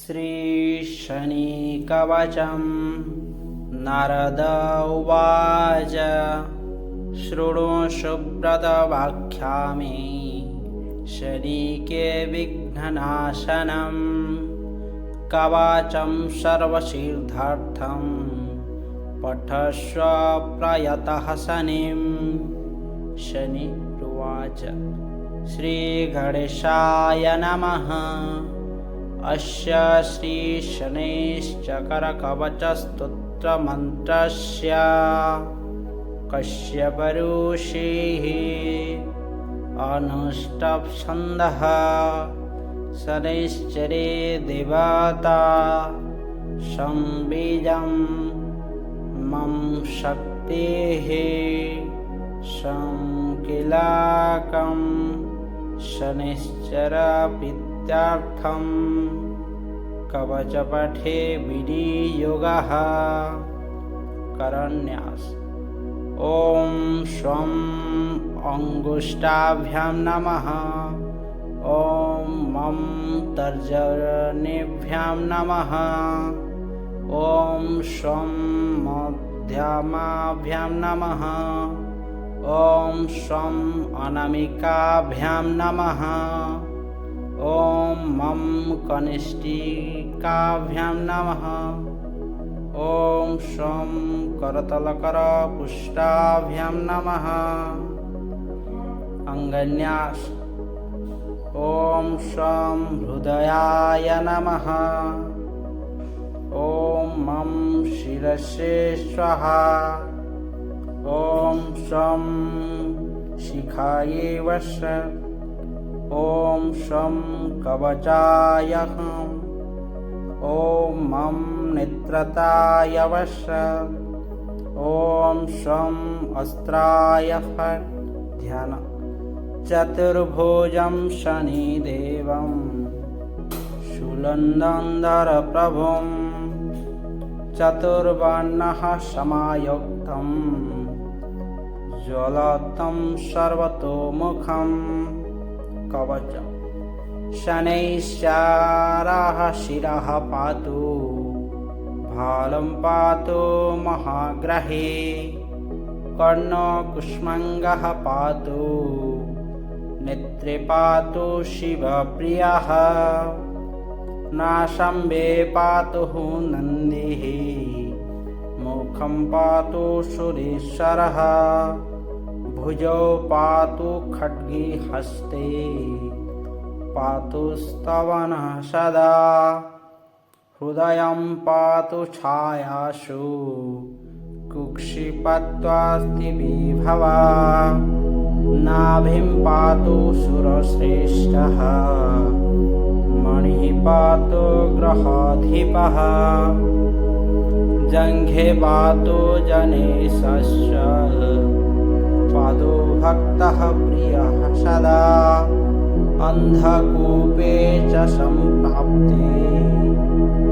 श्रीशनिकवचं नारद उवाच शृणु सुव्रतवाक्यामि शनिके विघ्ननाशनं कवचं सर्वसिद्ध्यर्थं पठस्व प्रयतः शनिं। शनिरुवाच श्रीगणेशाय नमः। अस्य श्रीशनैश्चक्रकवचस्तोत्रमन्त्रस्य कश्यपऋषिः अनुष्टुप्छन्दः शनैश्चरे देवता संबीजं मम शक्तिः संकिलाकं शनैश्चरप्रीत्यर्थं कवचपठे विनियोगः। करन्यास ॐ स्वं अंगुष्ठाभ्यां नमः। ॐ मम तर्जनीभ्यां नमः। ॐ स्वं मध्यमाभ्यां नमः। ॐ स्वं अनामिकाभ्यां नमः। ॐ मम कनिष्ठिकाभ्यां नमः। ॐ स्वं करतलकरपुष्टाभ्यां नमः। अंगन्यास ॐ स्वं हृदयाय नमः। ॐ मम शिरसे स्वाहा। ॐ स्वं शिखायै वश। ॐ स्वं कवचाय हं। ॐ मम नेत्रताय वश। ॐ स्वं अस्त्राय फट्। ध्यान चतुर्भुजं शनिदेवं शूलन्दरप्रभुं चतुर्वर्णः समायुक्तं ज्वलतं सर्वतोमुखं कवचं शनैश्चरः शिरः पातु भालं पातु महाग्रहे कर्णकुष्माण्डः पातु नेत्रे पातु शिवप्रियः नासाम्बे पातु नन्दिः मुखं पातु सुरेश्वरः भुजौ पातु खड्गे हस्ते पातु स्तवनः सदा हृदयं पातु छायासु कुक्षिपत्वास्ति विभवा नाभिं पातु सुरश्रेष्ठः मणिः पातु ग्रहाधिपः जङ्घे पातु जनेशस्य पादो भक्तः प्रियः सदा अन्धकूपे च सम्प्राप्ते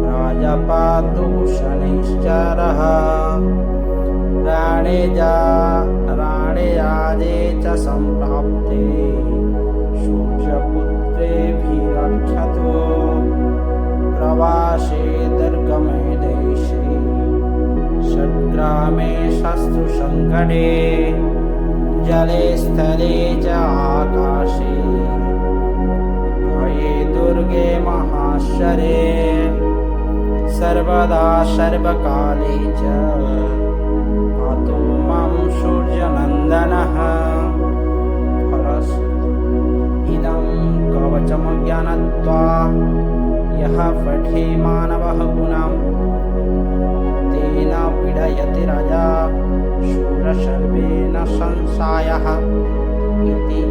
राजा पातु शनैश्चरः राणेयाजे च सम्प्राप्ते सूर्यपुत्रेभिरक्षतु प्रवासे दुर्गमे देशे षड्ग्रामे शत्रुसङ्कटे जले स्थले च आकाशे भये दुर्गे महाश्चरे सर्वदा सर्वकाले च पातु मां सूर्यनन्दनः। इदं कवचमज्ञात्वा यः पठे मानवः गुणां तेन पीडयति राजा शूरशर्वेण संशयः इति।